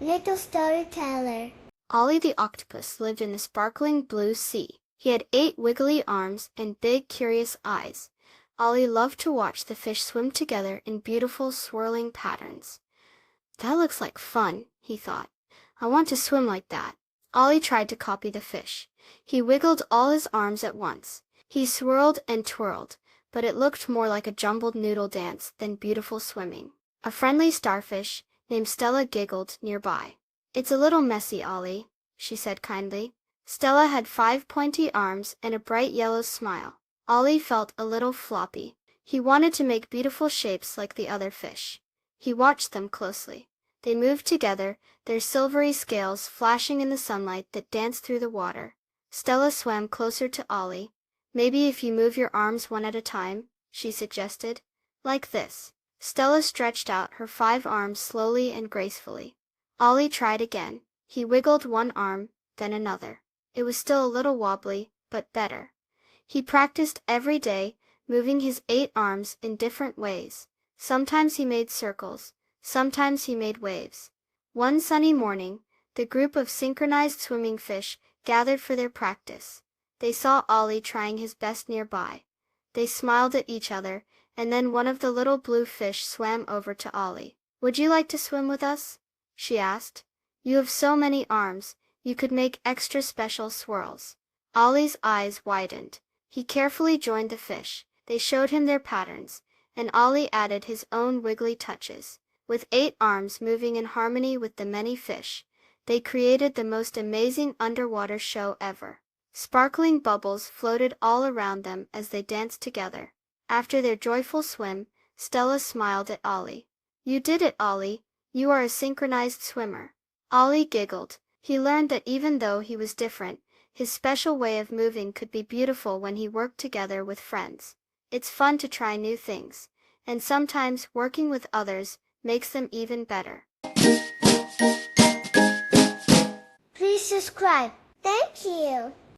Little storyteller. Ollie the octopus lived in the sparkling blue sea. He had 8 wiggly arms and big, curious eyes. Ollie loved to watch the fish swim together in beautiful, swirling patterns. That looks like fun, he thought. I want to swim like that. Ollie tried to copy the fish. He wiggled all his arms at once. He swirled and twirled, but it looked more like a jumbled noodle dance than beautiful swimming. A friendly starfish named Stella giggled nearby. "It's a little messy, Ollie," she said kindly. Stella had 5 pointy arms and a bright yellow smile. Ollie felt a little floppy. He wanted to make beautiful shapes like the other fish. He watched them closely. They moved together, their silvery scales flashing in the sunlight that danced through the water. Stella swam closer to Ollie. "Maybe if you move your arms one at a time," she suggested. "Like this." Stella stretched out her 5 arms slowly and gracefully. Ollie tried again. He wiggled one arm, then another. It was still a little wobbly, but better. He practiced every day, moving his 8 arms in different ways. Sometimes he made circles, sometimes he made waves. One sunny morning, the group of synchronized swimming fish gathered for their practice. They saw Ollie trying his best nearby. They smiled at each other, and then one of the little blue fish swam over to Ollie. "Would you like to swim with us?" she asked. "You have so many arms, you could make extra special swirls." Ollie's eyes widened. He carefully joined the fish. They showed him their patterns, and Ollie added his own wiggly touches. With 8 arms moving in harmony with the many fish, they created the most amazing underwater show ever. Sparkling bubbles floated all around them as they danced together. After their joyful swim, Stella smiled at Ollie. "You did it, Ollie. You are a synchronized swimmer." Ollie giggled. He learned that even though he was different, his special way of moving could be beautiful when he worked together with friends. It's fun to try new things, and sometimes working with others makes them even better. Please subscribe. Thank you.